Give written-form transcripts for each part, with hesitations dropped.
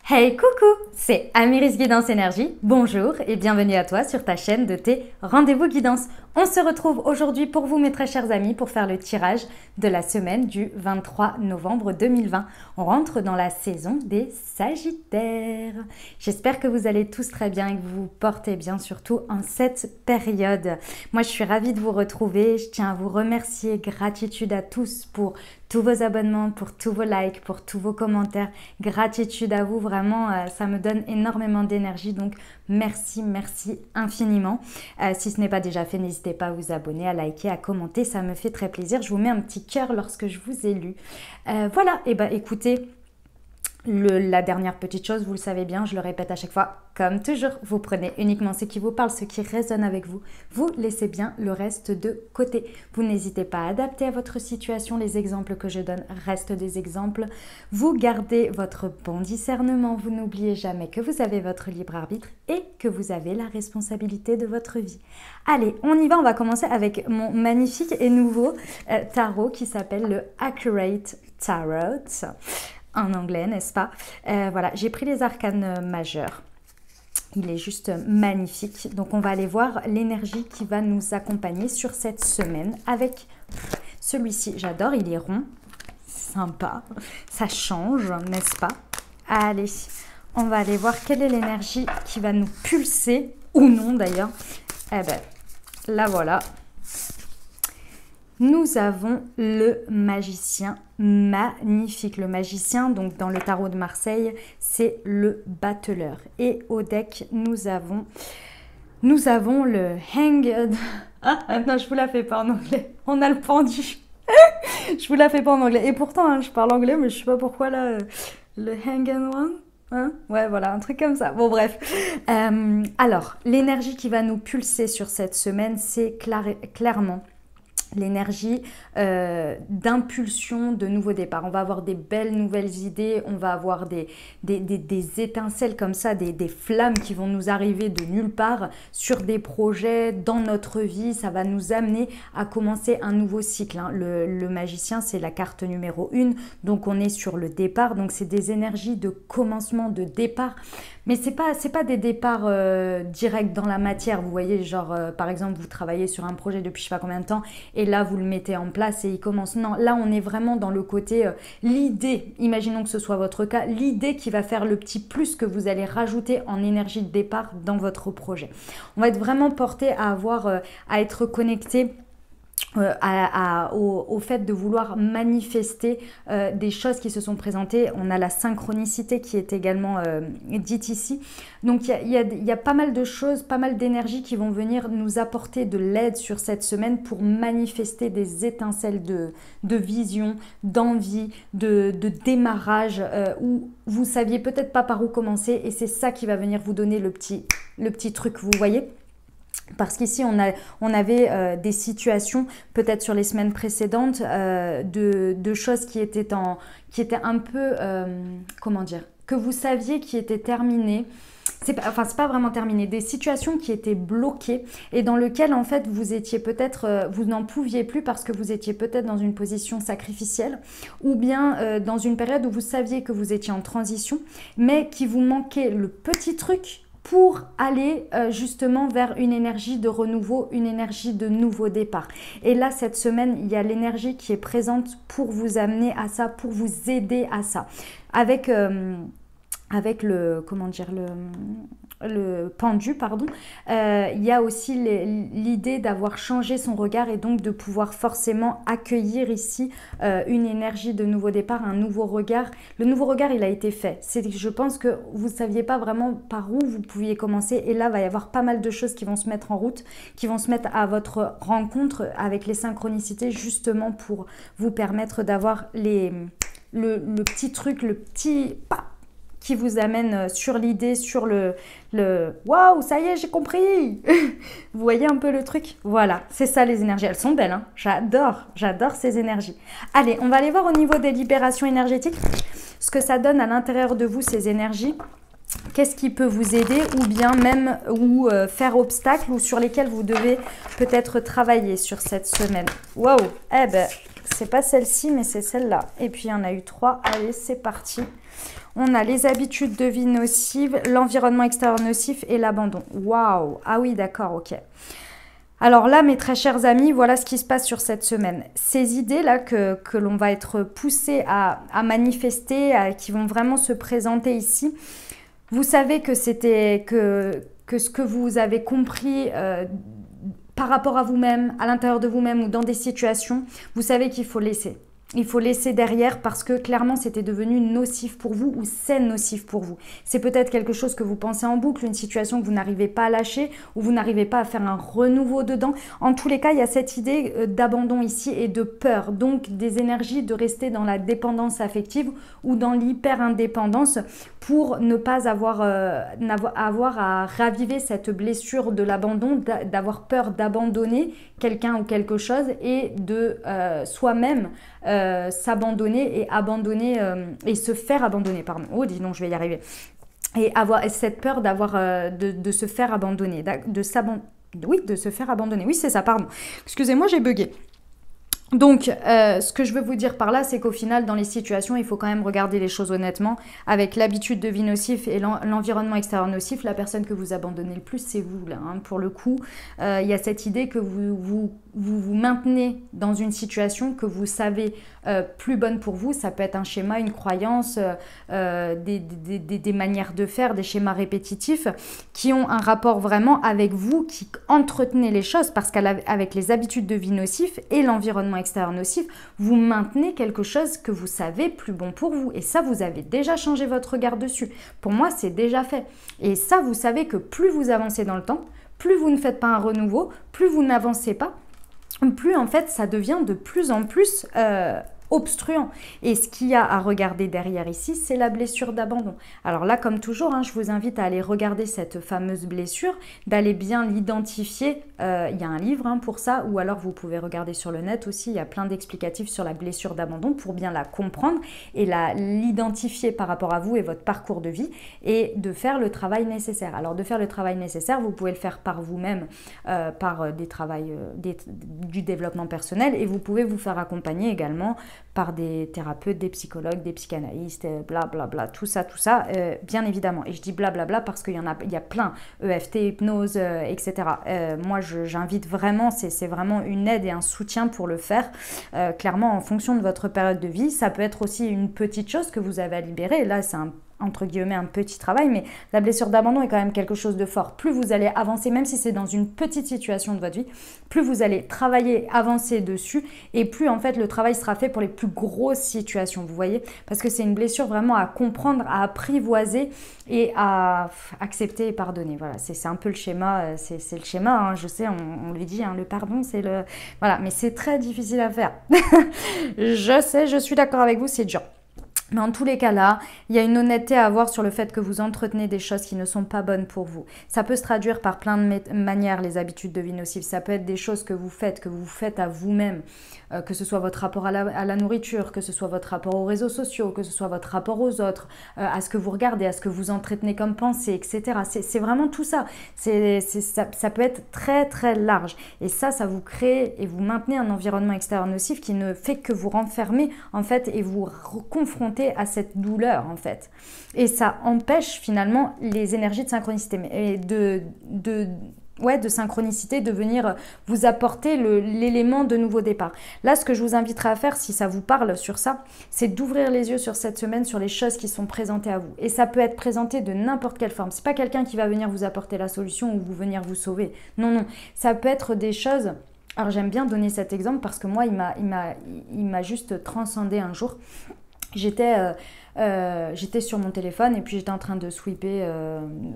Hey coucou, c'est Amiris Guidance Énergie, bonjour et bienvenue à toi sur ta chaîne de tes rendez-vous guidance. On se retrouve aujourd'hui pour vous mes très chers amis pour faire le tirage de la semaine du 23 novembre 2020. On rentre dans la saison des Sagittaires. J'espère que vous allez tous très bien et que vous vous portez bien surtout en cette période. Moi je suis ravie de vous retrouver, je tiens à vous remercier, gratitude à tous pour tous vos abonnements, pour tous vos likes, pour tous vos commentaires. Gratitude à vous, vraiment, ça me donne énormément d'énergie. Donc, merci infiniment. Si ce n'est pas déjà fait, n'hésitez pas à vous abonner, à liker, à commenter. Ça me fait très plaisir. Je vous mets un petit cœur lorsque je vous ai lu. Voilà, et ben écoutez, la dernière petite chose, vous le savez bien, je le répète à chaque fois, comme toujours, vous prenez uniquement ce qui vous parle, ce qui résonne avec vous. Vous laissez bien le reste de côté. Vous n'hésitez pas à adapter à votre situation. Les exemples que je donne restent des exemples. Vous gardez votre bon discernement. Vous n'oubliez jamais que vous avez votre libre arbitre et que vous avez la responsabilité de votre vie. Allez, on y va. On va commencer avec mon magnifique et nouveau tarot qui s'appelle le Accurate Tarot. En anglais, n'est-ce pas? Voilà, j'ai pris les arcanes majeurs. Il est juste magnifique. Donc, on va aller voir l'énergie qui va nous accompagner sur cette semaine avec celui-ci. J'adore, il est rond, sympa, ça change, n'est-ce pas? Allez, on va aller voir quelle est l'énergie qui va nous pulser, ou non d'ailleurs. Eh ben, la voilà. Nous avons le magicien magnifique. Le magicien, donc dans le tarot de Marseille, c'est le battleur. Et au deck, nous avons le hanged. Ah non, je vous la fais pas en anglais. On a le pendu. Je vous la fais pas en anglais. Et pourtant, hein, je parle anglais, mais je sais pas pourquoi là. Le hanged one. Hein, ouais, voilà, un truc comme ça. Bon, bref. Alors, l'énergie qui va nous pulser sur cette semaine, c'est clairement l'énergie d'impulsion, de nouveau départ. On va avoir des belles nouvelles idées, on va avoir des étincelles comme ça, des flammes qui vont nous arriver de nulle part sur des projets, dans notre vie. Ça va nous amener à commencer un nouveau cycle. Hein. Le magicien, c'est la carte numéro 1, donc on est sur le départ. Donc c'est des énergies de commencement, de départ. Mais c'est pas des départs directs dans la matière. Vous voyez, genre par exemple, vous travaillez sur un projet depuis je sais pas combien de temps et là vous le mettez en place et il commence. Non, là on est vraiment dans le côté l'idée. Imaginons que ce soit votre cas, l'idée qui va faire le petit plus que vous allez rajouter en énergie de départ dans votre projet. On va être vraiment porté à avoir à être connecté au fait de vouloir manifester des choses qui se sont présentées. On a la synchronicité qui est également dite ici. Donc il y a pas mal de choses, pas mal d'énergie qui vont venir nous apporter de l'aide sur cette semaine pour manifester des étincelles de vision, d'envie, de démarrage où vous saviez peut-être pas par où commencer et c'est ça qui va venir vous donner le petit truc, vous voyez. Parce qu'ici, on avait des situations, peut-être sur les semaines précédentes, de choses qui étaient un peu, comment dire, que vous saviez qui étaient terminées. C'est pas vraiment terminé, des situations qui étaient bloquées et dans lesquelles en fait vous étiez peut-être, vous n'en pouviez plus parce que vous étiez peut-être dans une position sacrificielle ou bien dans une période où vous saviez que vous étiez en transition mais qui vous manquait le petit truc pour aller justement vers une énergie de renouveau, une énergie de nouveau départ. Et là, cette semaine, il y a l'énergie qui est présente pour vous amener à ça, pour vous aider à ça. Avec le, comment dire, le pendu, pardon, il y a aussi l'idée d'avoir changé son regard et donc de pouvoir forcément accueillir ici une énergie de nouveau départ, un nouveau regard. Le nouveau regard, il a été fait. Je pense que vous ne saviez pas vraiment par où vous pouviez commencer et là, il va y avoir pas mal de choses qui vont se mettre en route, qui vont se mettre à votre rencontre avec les synchronicités justement pour vous permettre d'avoir le petit truc, le petit pas qui vous amène sur l'idée, sur le waouh, ça y est, j'ai compris. Vous voyez un peu le truc? Voilà, c'est ça les énergies. Elles sont belles, hein. J'adore ces énergies. Allez, on va aller voir au niveau des libérations énergétiques ce que ça donne à l'intérieur de vous, ces énergies. Qu'est-ce qui peut vous aider ou bien même faire obstacle ou sur lesquels vous devez peut-être travailler sur cette semaine. Waouh, eh ben, c'est pas celle-ci, mais c'est celle-là. Et puis, il y en a eu 3. Allez, c'est parti. On a les habitudes de vie nocives, l'environnement extérieur nocif et l'abandon. Waouh! Ah oui, d'accord, ok. Alors là, mes très chers amis, voilà ce qui se passe sur cette semaine. Ces idées-là que l'on va être poussé à manifester, qui vont vraiment se présenter ici, vous savez que c'était que ce que vous avez compris par rapport à vous-même, à l'intérieur de vous-même ou dans des situations, vous savez qu'il faut laisser. Il faut laisser derrière parce que clairement c'était devenu nocif pour vous ou c'est nocif pour vous. C'est peut-être quelque chose que vous pensez en boucle, une situation que vous n'arrivez pas à lâcher ou vous n'arrivez pas à faire un renouveau dedans. En tous les cas, il y a cette idée d'abandon ici et de peur. Donc des énergies de rester dans la dépendance affective ou dans l'hyper-indépendance pour ne pas avoir à raviver cette blessure de l'abandon, d'avoir peur d'abandonner quelqu'un ou quelque chose et de soi-même s'abandonner et abandonner et se faire abandonner, pardon. Oh, dis donc, je vais y arriver. Et avoir cette peur d'avoir de se faire abandonner, de se faire abandonner. Oui, c'est ça, pardon. Excusez-moi, j'ai bugué. Donc, ce que je veux vous dire par là, c'est qu'au final, dans les situations, il faut quand même regarder les choses honnêtement. Avec l'habitude de vie nocif et l'environnement extérieur nocif, la personne que vous abandonnez le plus, c'est vous, là. Hein. Pour le coup, il y a cette idée que vous maintenez dans une situation que vous savez plus bonne pour vous. Ça peut être un schéma, une croyance, des manières de faire, des schémas répétitifs qui ont un rapport vraiment avec vous, qui entretenez les choses parce qu'avec les habitudes de vie nocif et l'environnement extérieur nocif, vous maintenez quelque chose que vous savez plus bon pour vous. Et ça, vous avez déjà changé votre regard dessus. Pour moi, c'est déjà fait. Et ça, vous savez que plus vous avancez dans le temps, plus vous ne faites pas un renouveau, plus vous n'avancez pas, plus en fait ça devient de plus en plus obstruant. Et ce qu'il y a à regarder derrière ici, c'est la blessure d'abandon. Alors là, comme toujours, hein, je vous invite à aller regarder cette fameuse blessure, d'aller bien l'identifier. Il y a un livre hein, pour ça, ou alors vous pouvez regarder sur le net aussi, il y a plein d'explicatifs sur la blessure d'abandon pour bien la comprendre et l'identifier par rapport à vous et votre parcours de vie et de faire le travail nécessaire. Alors de faire le travail nécessaire, vous pouvez le faire par vous-même, par du développement personnel et vous pouvez vous faire accompagner également par des thérapeutes, des psychologues, des psychanalystes, blablabla, tout ça, bien évidemment. Et je dis blablabla parce qu'il y a plein, EFT, hypnose, etc. Moi, j'invite vraiment, c'est vraiment une aide et un soutien pour le faire, clairement en fonction de votre période de vie. Ça peut être aussi une petite chose que vous avez à libérer. Là, c'est entre guillemets un petit travail, mais la blessure d'abandon est quand même quelque chose de fort. Plus vous allez avancer, même si c'est dans une petite situation de votre vie, plus vous allez travailler, avancer dessus, et plus en fait le travail sera fait pour les plus grosses situations, vous voyez, parce que c'est une blessure vraiment à comprendre, à apprivoiser et à accepter et pardonner. Voilà, c'est un peu le schéma, c'est le schéma, hein, je sais, on lui dit, hein, le pardon, c'est le... Voilà, mais c'est très difficile à faire. Je sais, je suis d'accord avec vous, c'est dur. Mais en tous les cas là, il y a une honnêteté à avoir sur le fait que vous entretenez des choses qui ne sont pas bonnes pour vous. Ça peut se traduire par plein de manières, les habitudes de vie nocives. Ça peut être des choses que vous faites à vous-même, que ce soit votre rapport à la nourriture, que ce soit votre rapport aux réseaux sociaux, que ce soit votre rapport aux autres, à ce que vous regardez, à ce que vous entretenez comme pensée, etc. C'est vraiment tout ça. Ça peut être très très large. Et ça vous crée et vous maintenez un environnement extérieur nocif qui ne fait que vous renfermer en fait et vous confronter à cette douleur en fait. Et ça empêche finalement les énergies de synchronicité et de synchronicité de venir vous apporter l'élément de nouveau départ. Là, ce que je vous inviterai à faire, si ça vous parle sur ça, c'est d'ouvrir les yeux sur cette semaine, sur les choses qui sont présentées à vous. Et ça peut être présenté de n'importe quelle forme. C'est pas quelqu'un qui va venir vous apporter la solution ou vous venir vous sauver. Non, non. Ça peut être des choses... Alors, j'aime bien donner cet exemple parce que moi, il m'a juste transcendé un jour. J'étais sur mon téléphone et puis j'étais en train de swiper,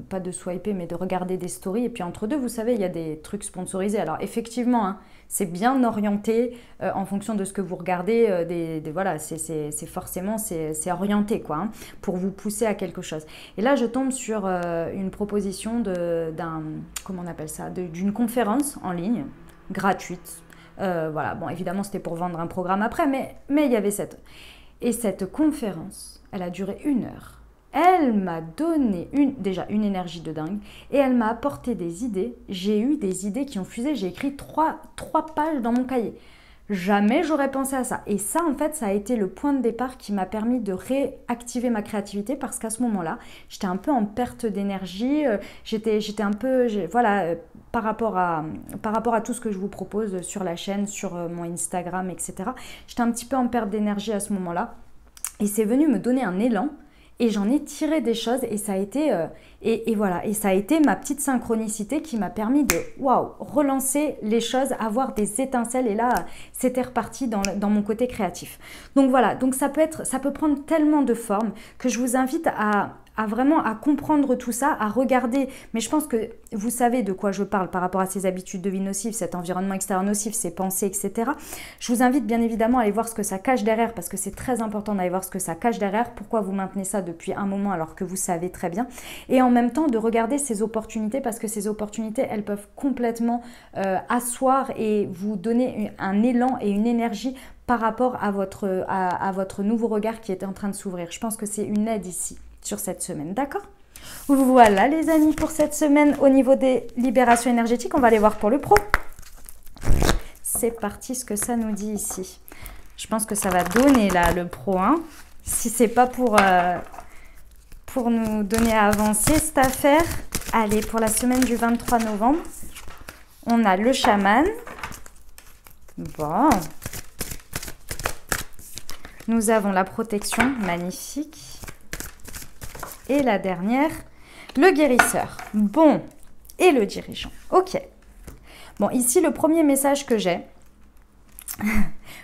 pas de swiper mais de regarder des stories et puis entre deux vous savez il y a des trucs sponsorisés. Alors effectivement hein, c'est bien orienté en fonction de ce que vous regardez, voilà c'est forcément c'est orienté quoi hein, pour vous pousser à quelque chose. Et là je tombe sur une proposition comment on appelle ça, d'une conférence en ligne gratuite. Voilà bon évidemment c'était pour vendre un programme après mais il y avait Et cette conférence, elle a duré 1 heure. Elle m'a donné déjà une énergie de dingue et elle m'a apporté des idées. J'ai eu des idées qui ont fusé. J'ai écrit 3 pages dans mon cahier. Jamais j'aurais pensé à ça. Et ça, en fait, ça a été le point de départ qui m'a permis de réactiver ma créativité parce qu'à ce moment-là, j'étais un peu en perte d'énergie. J'étais un peu, voilà, par rapport à tout ce que je vous propose sur la chaîne, sur mon Instagram, etc. J'étais un petit peu en perte d'énergie à ce moment-là. Et c'est venu me donner un élan. Et j'en ai tiré des choses et ça a été et voilà, et ça a été ma petite synchronicité qui m'a permis de waouh, relancer les choses, avoir des étincelles, et là c'était reparti dans mon côté créatif. Donc voilà, donc ça peut prendre tellement de formes que je vous invite à vraiment à comprendre tout ça, à regarder. Mais je pense que vous savez de quoi je parle par rapport à ces habitudes de vie nocives, cet environnement extérieur nocif, ces pensées, etc. Je vous invite bien évidemment à aller voir ce que ça cache derrière, parce que c'est très important d'aller voir ce que ça cache derrière, pourquoi vous maintenez ça depuis un moment alors que vous savez très bien. Et en même temps de regarder ces opportunités, parce que ces opportunités, elles peuvent complètement asseoir et vous donner un élan et une énergie par rapport à votre nouveau regard qui est en train de s'ouvrir. Je pense que c'est une aide ici sur cette semaine, d'accord? Voilà les amis pour cette semaine au niveau des libérations énergétiques. On va aller voir pour le pro. C'est parti, ce que ça nous dit ici. Je pense que ça va donner là le pro, hein. Si c'est pas pour nous donner à avancer cette affaire. Allez, pour la semaine du 23 novembre, on a le chaman. Bon. Nous avons la protection, magnifique. Et la dernière, le guérisseur. Bon, et le dirigeant. Ok. Bon, ici, le premier message que j'ai,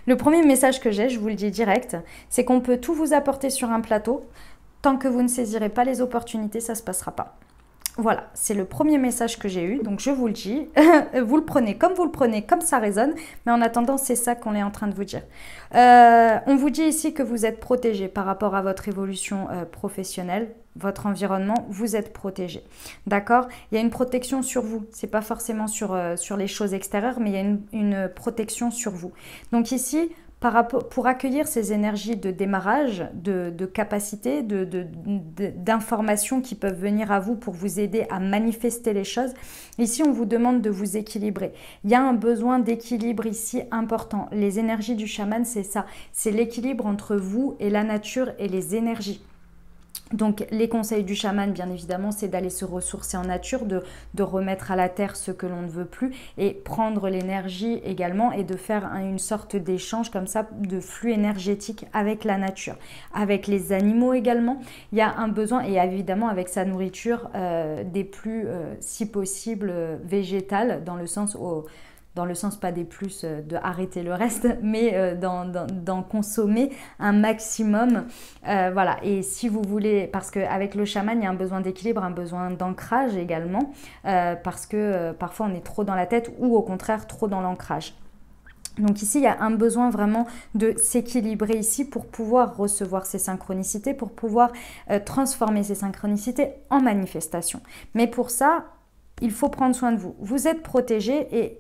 je vous le dis direct, c'est qu'on peut tout vous apporter sur un plateau. Tant que vous ne saisirez pas les opportunités, ça ne se passera pas. Voilà, c'est le premier message que j'ai eu, donc je vous le dis, vous le prenez, comme ça résonne, mais en attendant, c'est ça qu'on est en train de vous dire. On vous dit ici que vous êtes protégé par rapport à votre évolution professionnelle, votre environnement, vous êtes protégé, d'accord? Il y a une protection sur vous, c'est pas forcément sur les choses extérieures, mais il y a une protection sur vous. Donc ici, pour accueillir ces énergies de démarrage, de capacité, d'informations qui peuvent venir à vous pour vous aider à manifester les choses, ici on vous demande de vous équilibrer. Il y a un besoin d'équilibre ici important. Les énergies du chaman, c'est ça, c'est l'équilibre entre vous et la nature et les énergies. Donc les conseils du chaman, bien évidemment, c'est d'aller se ressourcer en nature, de remettre à la terre ce que l'on ne veut plus et prendre l'énergie également et de faire une sorte d'échange comme ça, de flux énergétique avec la nature, avec les animaux également. Il y a un besoin, et évidemment avec sa nourriture, des plus, si possible, végétales, dans le sens pas des plus de arrêter le reste, mais d'en consommer un maximum. Voilà, et si vous voulez, parce qu'avec le chaman, il y a un besoin d'équilibre, un besoin d'ancrage également, parce que parfois on est trop dans la tête ou au contraire trop dans l'ancrage. Donc ici, il y a un besoin vraiment de s'équilibrer ici pour pouvoir recevoir ces synchronicités, pour pouvoir transformer ces synchronicités en manifestation. Mais pour ça, il faut prendre soin de vous. Vous êtes protégé,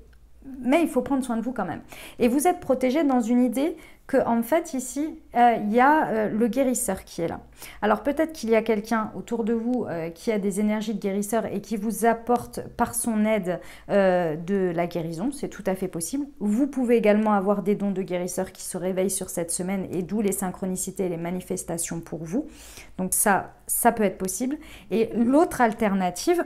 mais il faut prendre soin de vous quand même. Et vous êtes protégé dans une idée que, en fait, ici, il y a le guérisseur qui est là. Alors, peut-être qu'il y a quelqu'un autour de vous qui a des énergies de guérisseur et qui vous apporte par son aide de la guérison. C'est tout à fait possible. Vous pouvez également avoir des dons de guérisseur qui se réveillent sur cette semaine et d'où les synchronicités et les manifestations pour vous. Donc, ça peut être possible. Et l'autre alternative...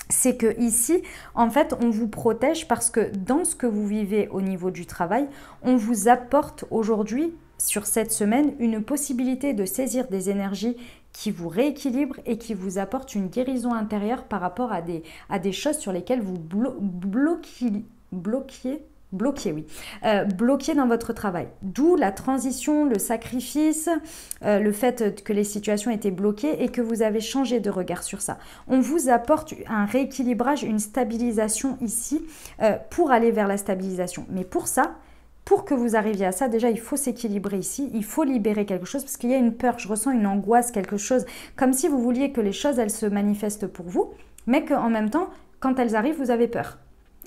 c'est que ici, en fait, on vous protège parce que dans ce que vous vivez au niveau du travail, on vous apporte aujourd'hui, sur cette semaine, une possibilité de saisir des énergies qui vous rééquilibrent et qui vous apportent une guérison intérieure par rapport à des choses sur lesquelles vous bloqué dans votre travail. D'où la transition, le sacrifice, le fait que les situations étaient bloquées et que vous avez changé de regard sur ça. On vous apporte un rééquilibrage, une stabilisation ici pour aller vers la stabilisation. Mais pour ça, pour que vous arriviez à ça, déjà, il faut s'équilibrer ici, il faut libérer quelque chose parce qu'il y a une peur, je ressens une angoisse, quelque chose, comme si vous vouliez que les choses, elles se manifestent pour vous, mais qu'en même temps, quand elles arrivent, vous avez peur.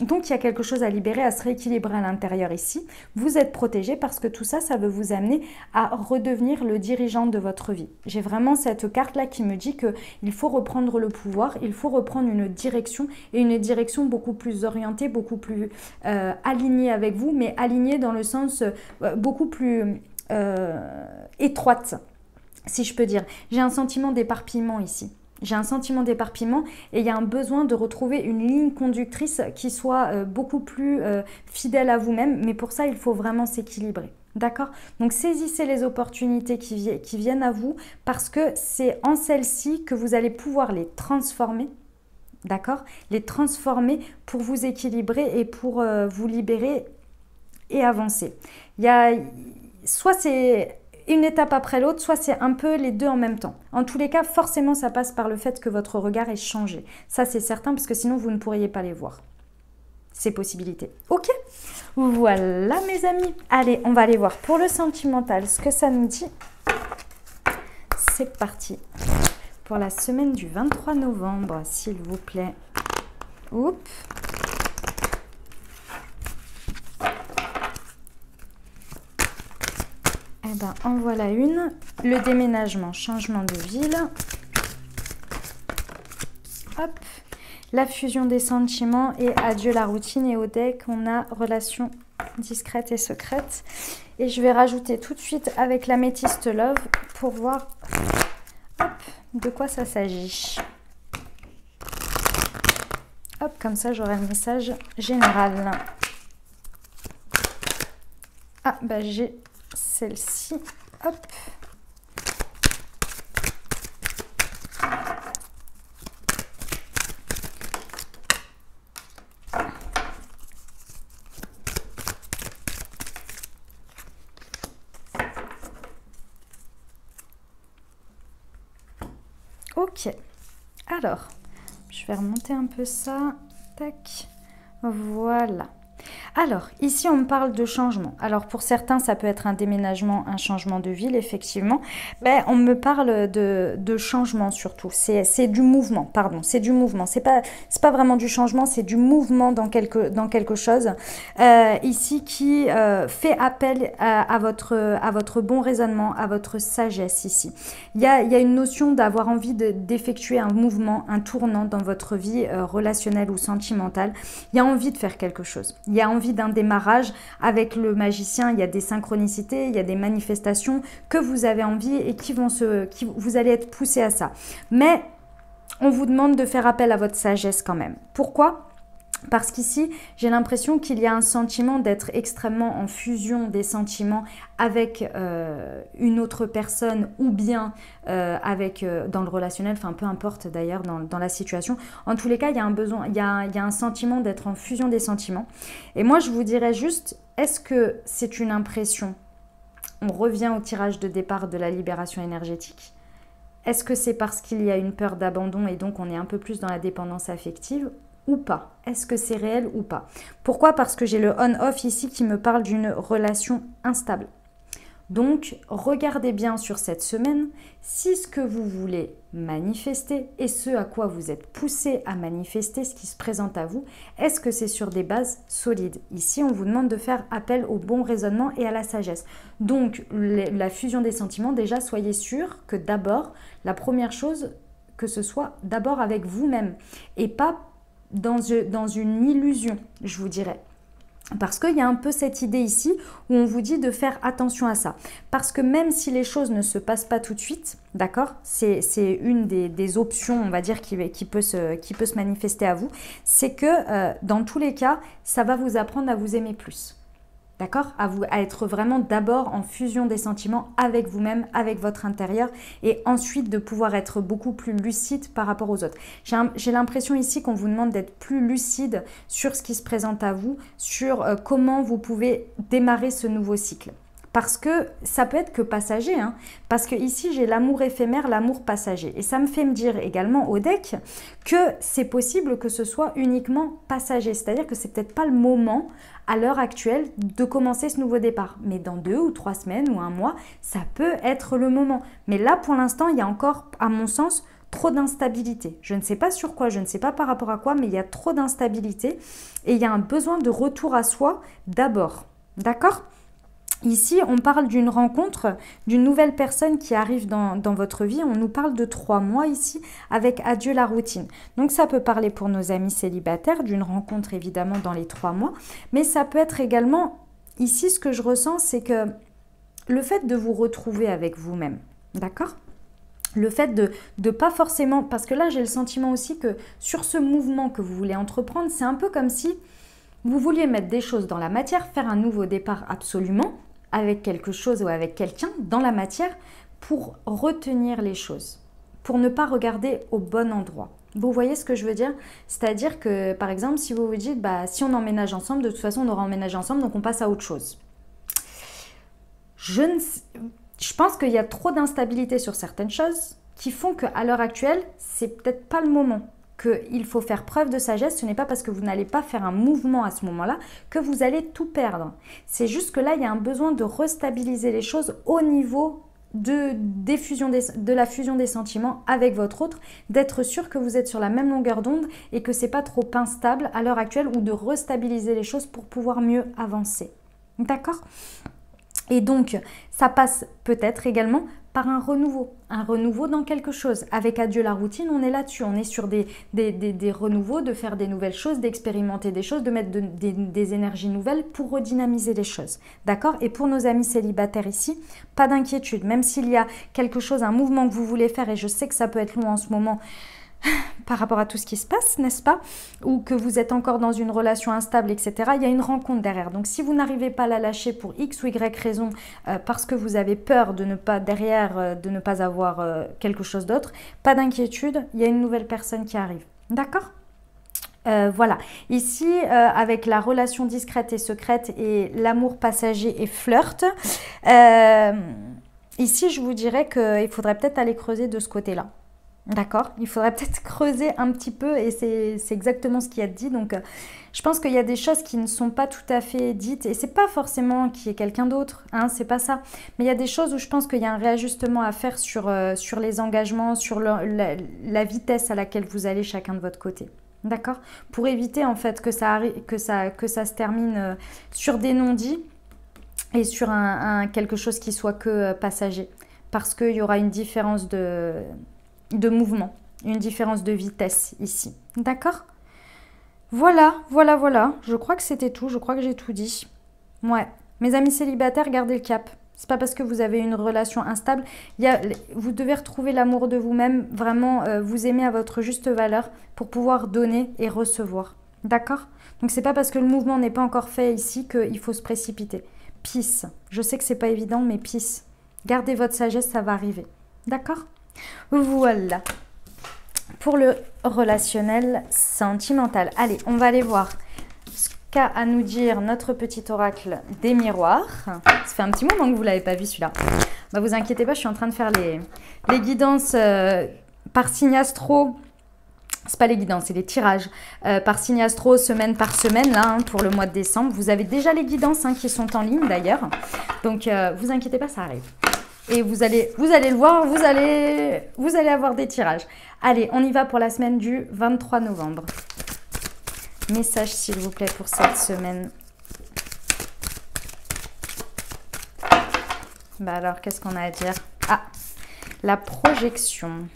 Donc, il y a quelque chose à libérer, à se rééquilibrer à l'intérieur ici. Vous êtes protégé parce que tout ça, ça veut vous amener à redevenir le dirigeant de votre vie. J'ai vraiment cette carte-là qui me dit qu'il faut reprendre le pouvoir, il faut reprendre une direction et une direction beaucoup plus orientée, beaucoup plus alignée avec vous, mais alignée dans le sens beaucoup plus étroite, si je peux dire. J'ai un sentiment d'éparpillement ici. J'ai un sentiment d'éparpillement et il y a un besoin de retrouver une ligne conductrice qui soit beaucoup plus fidèle à vous-même. Mais pour ça, il faut vraiment s'équilibrer. D'accord? Donc, saisissez les opportunités qui viennent à vous parce que c'est en celles-ci que vous allez pouvoir les transformer. D'accord? Les transformer pour vous équilibrer et pour vous libérer et avancer. Soit c'est une étape après l'autre, soit c'est un peu les deux en même temps. En tous les cas, forcément, ça passe par le fait que votre regard ait changé. Ça, c'est certain, parce que sinon, vous ne pourriez pas les voir. Ces possibilités. Ok? Voilà, mes amis. Allez, on va aller voir pour le sentimental ce que ça nous dit. C'est parti. Pour la semaine du 23 novembre, s'il vous plaît. Oups. Eh ben, en voilà une. Le déménagement, changement de ville. Hop. La fusion des sentiments et adieu la routine. Et au deck, on a relation discrète et secrète. Et je vais rajouter tout de suite avec l'améthyste love pour voir hop, de quoi ça s'agit. Hop, comme ça, j'aurai le message général. Ah, bah j'ai celle-ci, hop. Ok, alors, je vais remonter un peu ça, tac, voilà. Alors, ici, on me parle de changement. Alors, pour certains, ça peut être un déménagement, un changement de ville, effectivement. Mais on me parle de changement surtout. C'est du mouvement, pardon. C'est du mouvement. C'est pas vraiment du changement, c'est du mouvement dans quelque chose. Ici, qui fait appel à votre bon raisonnement, à votre sagesse ici. Il y a une notion d'avoir envie d'effectuer un mouvement, un tournant dans votre vie relationnelle ou sentimentale. Il y a envie de faire quelque chose. Il y a envie d'un démarrage avec le magicien, il y a des synchronicités, il y a des manifestations que vous avez envie et vous allez être poussé à ça. Mais on vous demande de faire appel à votre sagesse quand même. Pourquoi ? Parce qu'ici, j'ai l'impression qu'il y a un sentiment d'être extrêmement en fusion des sentiments avec une autre personne ou bien dans le relationnel, enfin peu importe d'ailleurs dans la situation. En tous les cas, il y a un besoin, il y a un sentiment d'être en fusion des sentiments. Et moi, je vous dirais juste, est-ce que c'est une impression? On revient au tirage de départ de la libération énergétique. Est-ce que c'est parce qu'il y a une peur d'abandon et donc on est un peu plus dans la dépendance affective ou pas? Est-ce que c'est réel ou pas? Pourquoi? Parce que j'ai le on-off ici qui me parle d'une relation instable. Donc, regardez bien sur cette semaine si ce que vous voulez manifester et ce à quoi vous êtes poussé à manifester, ce qui se présente à vous, est-ce que c'est sur des bases solides? Ici, on vous demande de faire appel au bon raisonnement et à la sagesse. Donc, la fusion des sentiments, déjà, soyez sûr que d'abord, la première chose, que ce soit d'abord avec vous-même et pas dans une illusion, je vous dirais. Parce qu'il y a un peu cette idée ici où on vous dit de faire attention à ça. Parce que même si les choses ne se passent pas tout de suite, d'accord, c'est une des options, on va dire, qui peut se manifester à vous, c'est que dans tous les cas, ça va vous apprendre à vous aimer plus. D'accord? À être vraiment d'abord en fusion des sentiments avec vous-même, avec votre intérieur et ensuite de pouvoir être beaucoup plus lucide par rapport aux autres. J'ai l'impression ici qu'on vous demande d'être plus lucide sur ce qui se présente à vous, sur comment vous pouvez démarrer ce nouveau cycle. Parce que ça peut être que passager, hein, parce que ici j'ai l'amour éphémère, l'amour passager. Et ça me fait me dire également au deck que c'est possible que ce soit uniquement passager. C'est-à-dire que c'est peut-être pas le moment à l'heure actuelle de commencer ce nouveau départ. Mais dans 2 ou 3 semaines ou un mois, ça peut être le moment. Mais là pour l'instant, il y a encore, à mon sens, trop d'instabilité. Je ne sais pas sur quoi, je ne sais pas par rapport à quoi, mais il y a trop d'instabilité et il y a un besoin de retour à soi d'abord. D'accord ? Ici, on parle d'une rencontre, d'une nouvelle personne qui arrive dans votre vie. On nous parle de 3 mois ici avec adieu la routine. Donc ça peut parler pour nos amis célibataires d'une rencontre évidemment dans les 3 mois. Mais ça peut être également, ici ce que je ressens, c'est que le fait de vous retrouver avec vous-même. D'accord ? Le fait de pas forcément, parce que là j'ai le sentiment aussi que sur ce mouvement que vous voulez entreprendre, c'est un peu comme si vous vouliez mettre des choses dans la matière, faire un nouveau départ absolument, avec quelque chose ou avec quelqu'un dans la matière pour retenir les choses, pour ne pas regarder au bon endroit. Vous voyez ce que je veux dire? C'est-à-dire que, par exemple, si vous vous dites, bah, si on emménage ensemble, de toute façon, on aura emménagé ensemble, donc on passe à autre chose. Je pense qu'il y a trop d'instabilité sur certaines choses qui font qu'à l'heure actuelle, c'est peut-être pas le moment. Qu'il faut faire preuve de sagesse, ce n'est pas parce que vous n'allez pas faire un mouvement à ce moment-là que vous allez tout perdre. C'est juste que là, il y a un besoin de restabiliser les choses au niveau de la fusion des sentiments avec votre autre, d'être sûr que vous êtes sur la même longueur d'onde et que c'est pas trop instable à l'heure actuelle ou de restabiliser les choses pour pouvoir mieux avancer. D'accord ? Et donc, ça passe peut-être également par un renouveau dans quelque chose. Avec adieu la routine, on est là-dessus, on est sur des renouveaux, de faire des nouvelles choses, d'expérimenter des choses, de mettre des énergies nouvelles pour redynamiser les choses. D'accord? Et pour nos amis célibataires ici, pas d'inquiétude, même s'il y a quelque chose, un mouvement que vous voulez faire, et je sais que ça peut être long en ce moment, par rapport à tout ce qui se passe, n'est-ce pas? Ou que vous êtes encore dans une relation instable, etc. Il y a une rencontre derrière. Donc, si vous n'arrivez pas à la lâcher pour X ou Y raison, parce que vous avez peur de ne pas, de ne pas avoir quelque chose d'autre, pas d'inquiétude, il y a une nouvelle personne qui arrive. D'accord? Voilà, ici avec la relation discrète et secrète et l'amour passager et flirt, ici je vous dirais qu'il faudrait peut-être aller creuser de ce côté-là. D'accord? Il faudrait peut-être creuser un petit peu et c'est exactement ce qu'il y a dit. Donc, je pense qu'il y a des choses qui ne sont pas tout à fait dites et c'est pas forcément qu'il y ait quelqu'un d'autre, hein, c'est pas ça. Mais il y a des choses où je pense qu'il y a un réajustement à faire sur les engagements, sur la vitesse à laquelle vous allez chacun de votre côté. D'accord? Pour éviter en fait que ça se termine sur des non-dits et sur quelque chose qui soit que passager. Parce qu'il y aura une différence de mouvement, une différence de vitesse ici. D'accord? Voilà. Je crois que c'était tout. Je crois que j'ai tout dit. Ouais. Mes amis célibataires, gardez le cap. C'est pas parce que vous avez une relation instable. Vous devez retrouver l'amour de vous-même, vraiment vous aimer à votre juste valeur pour pouvoir donner et recevoir. D'accord? Donc c'est pas parce que le mouvement n'est pas encore fait ici qu'il faut se précipiter. Peace. Je sais que c'est pas évident, mais peace. Gardez votre sagesse, ça va arriver. D'accord? Voilà, pour le relationnel sentimental. Allez, on va aller voir ce qu'a à nous dire notre petit oracle des miroirs. Ça fait un petit moment que vous ne l'avez pas vu celui-là. Bah, vous inquiétez pas, je suis en train de faire les guidances par signe astro. C'est pas les guidances, c'est les tirages par signe astro semaine par semaine là, hein, pour le mois de décembre. Vous avez déjà les guidances qui sont en ligne d'ailleurs. Donc, vous inquiétez pas, ça arrive. Et vous allez le voir, vous allez avoir des tirages. Allez, on y va pour la semaine du 23 novembre. Message, s'il vous plaît, pour cette semaine. Bah alors, qu'est-ce qu'on a à dire? Ah, la projection.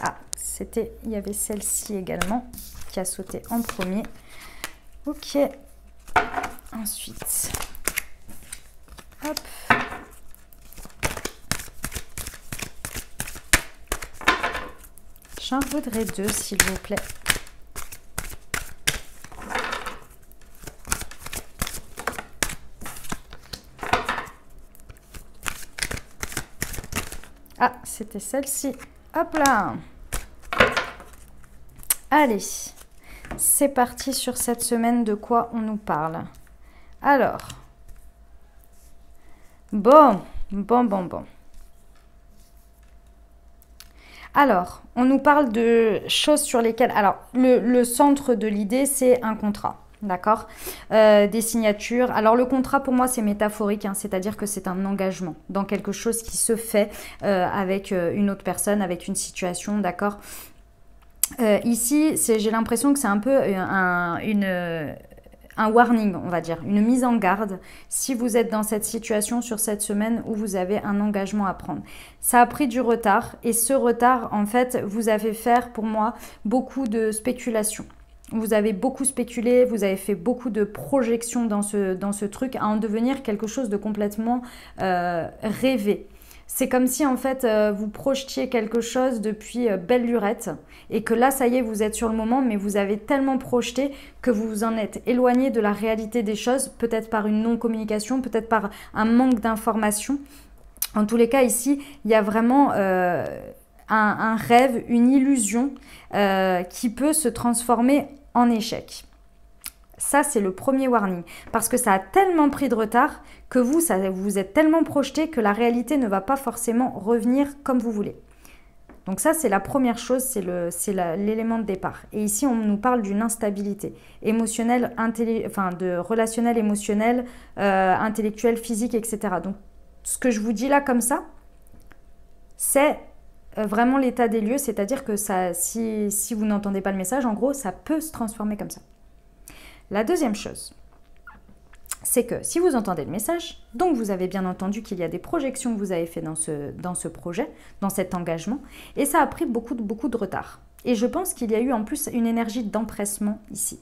Ah, il y avait celle-ci également qui a sauté en premier. Ok. Ensuite, hop. J'en voudrais 2, s'il vous plaît. Ah, c'était celle-ci. Hop là. Allez, c'est parti sur cette semaine. De quoi on nous parle? Alors, bon. Alors, on nous parle de choses sur lesquelles... Alors, le centre de l'idée, c'est un contrat. d'accord? Des signatures. Alors le contrat pour moi c'est métaphorique, hein, c'est-à-dire que c'est un engagement dans quelque chose qui se fait avec une autre personne, avec une situation, d'accord? Ici, j'ai l'impression que c'est un peu un warning, on va dire, une mise en garde si vous êtes dans cette situation sur cette semaine où vous avez un engagement à prendre. Ça a pris du retard et ce retard, en fait, vous avez fait, pour moi, beaucoup de spéculation. Vous avez beaucoup spéculé, vous avez fait beaucoup de projections dans ce truc à en devenir quelque chose de complètement rêvé. C'est comme si en fait vous projetiez quelque chose depuis belle lurette et que là ça y est vous êtes sur le moment mais vous avez tellement projeté que vous vous en êtes éloigné de la réalité des choses, peut-être par une non-communication, peut-être par un manque d'information. En tous les cas ici il y a vraiment un rêve, une illusion qui peut se transformer en échec. Ça, c'est le premier warning. Parce que ça a tellement pris de retard que vous êtes tellement projeté que la réalité ne va pas forcément revenir comme vous voulez. Donc ça, c'est la première chose, c'est l'élément de départ. Et ici, on nous parle d'une instabilité émotionnelle, de relationnel, émotionnel, intellectuel, physique, etc. Donc, ce que je vous dis là comme ça, c'est vraiment l'état des lieux. C'est-à-dire que ça, si vous n'entendez pas le message, en gros, ça peut se transformer comme ça. La deuxième chose, c'est que si vous entendez le message, donc vous avez bien entendu qu'il y a des projections que vous avez fait dans ce projet, dans cet engagement, et ça a pris beaucoup de retard. Et je pense qu'il y a eu en plus une énergie d'empressement ici.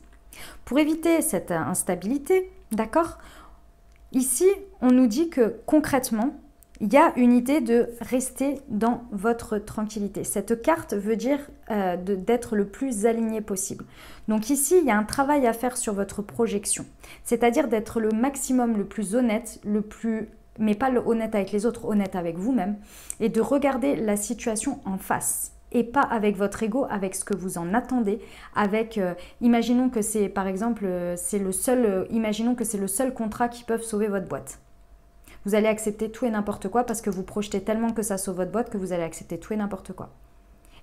Pour éviter cette instabilité, d'accord, ici, on nous dit que concrètement, il y a une idée de rester dans votre tranquillité. Cette carte veut dire d'être le plus aligné possible. Donc ici, il y a un travail à faire sur votre projection. C'est-à-dire d'être le maximum, le plus honnête, mais pas le honnête avec les autres, honnête avec vous-même. Et de regarder la situation en face. Et pas avec votre ego, avec ce que vous en attendez. Imaginons que c'est, par exemple, imaginons que c'est le seul contrat qui peut sauver votre boîte. Vous allez accepter tout et n'importe quoi parce que vous projetez tellement que ça sauve votre boîte que vous allez accepter tout et n'importe quoi.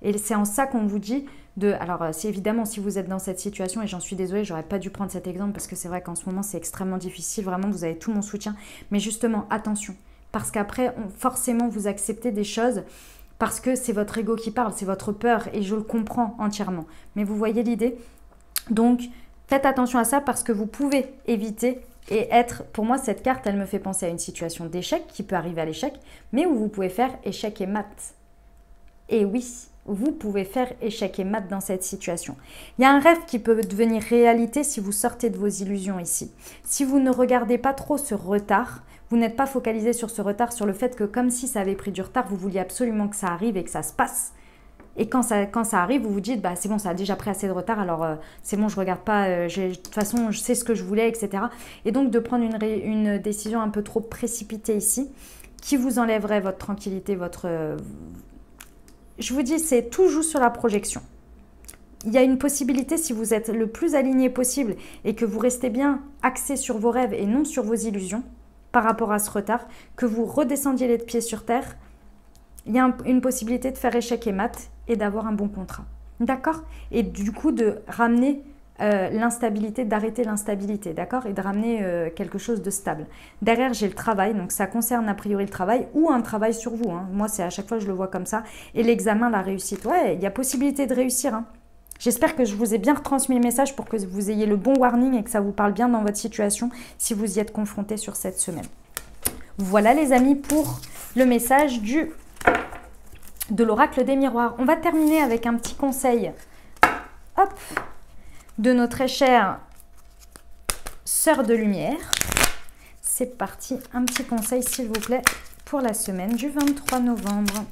Et c'est en ça qu'on vous dit alors c'est évidemment si vous êtes dans cette situation, et j'en suis désolée, j'aurais pas dû prendre cet exemple parce que c'est vrai qu'en ce moment c'est extrêmement difficile, vraiment vous avez tout mon soutien. Mais justement, attention, parce qu'après forcément vous acceptez des choses parce que c'est votre ego qui parle, c'est votre peur et je le comprends entièrement. Mais vous voyez l'idée? Donc faites attention à ça parce que vous pouvez éviter et pour moi, cette carte, elle me fait penser à une situation d'échec qui peut arriver à l'échec, mais où vous pouvez faire échec et mat. Et oui, vous pouvez faire échec et mat dans cette situation. Il y a un rêve qui peut devenir réalité si vous sortez de vos illusions ici. Si vous ne regardez pas trop ce retard, vous n'êtes pas focalisé sur ce retard, sur le fait que comme si ça avait pris du retard, vous vouliez absolument que ça arrive et que ça se passe. Et quand ça arrive, vous vous dites, bah, c'est bon, ça a déjà pris assez de retard, alors c'est bon, je ne regarde pas, de toute façon, je sais ce que je voulais, etc. Et donc, de prendre une décision un peu trop précipitée ici, qui vous enlèverait votre tranquillité, Je vous dis, tout joue sur la projection. Il y a une possibilité, si vous êtes le plus aligné possible et que vous restez bien axé sur vos rêves et non sur vos illusions, par rapport à ce retard, que vous redescendiez les pieds sur terre, il y a une possibilité de faire échec et mat et d'avoir un bon contrat. D'accord? Et du coup, de ramener l'instabilité, d'arrêter l'instabilité, d'accord? Et de ramener quelque chose de stable. Derrière, j'ai le travail, donc ça concerne a priori le travail ou un travail sur vous. Hein. Moi, c'est à chaque fois, je le vois comme ça. Et l'examen, la réussite. Ouais, il y a possibilité de réussir. Hein. J'espère que je vous ai bien retransmis le message pour que vous ayez le bon warning et que ça vous parle bien dans votre situation si vous y êtes confronté sur cette semaine. Voilà les amis pour le message de l'oracle des miroirs. On va terminer avec un petit conseil de notre très chère sœur de lumière. C'est parti, un petit conseil s'il vous plaît pour la semaine du 23 novembre.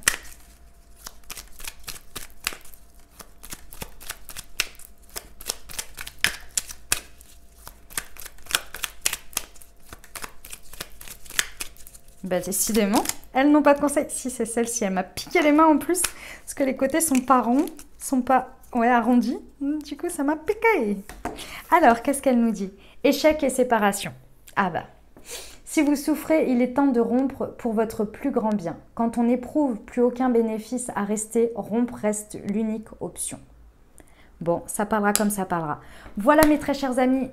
Bah, décidément, elles n'ont pas de conseil. Si, c'est celle-ci, elle m'a piqué les mains en plus, parce que les côtés sont pas ronds, sont pas arrondis. Du coup, ça m'a piqué. Alors, qu'est-ce qu'elle nous dit? Échec et séparation. Ah bah, si vous souffrez, il est temps de rompre pour votre plus grand bien. Quand on n'éprouve plus aucun bénéfice à rester, rompre reste l'unique option. Bon, ça parlera comme ça parlera. Voilà mes très chers amis,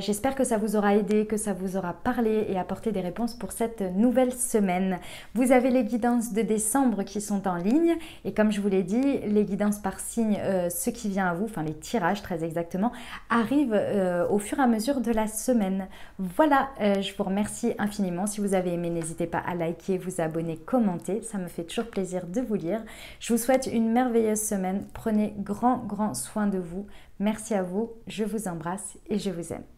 j'espère que ça vous aura aidé, que ça vous aura parlé et apporté des réponses pour cette nouvelle semaine. Vous avez les guidances de décembre qui sont en ligne et comme je vous l'ai dit, les guidances par signe, ce qui vient à vous, enfin les tirages très exactement, arrivent au fur et à mesure de la semaine. Voilà, je vous remercie infiniment. Si vous avez aimé, n'hésitez pas à liker, vous abonner, commenter, ça me fait toujours plaisir de vous lire. Je vous souhaite une merveilleuse semaine, prenez grand soin de vous. Merci à vous, je vous embrasse et je vous aime.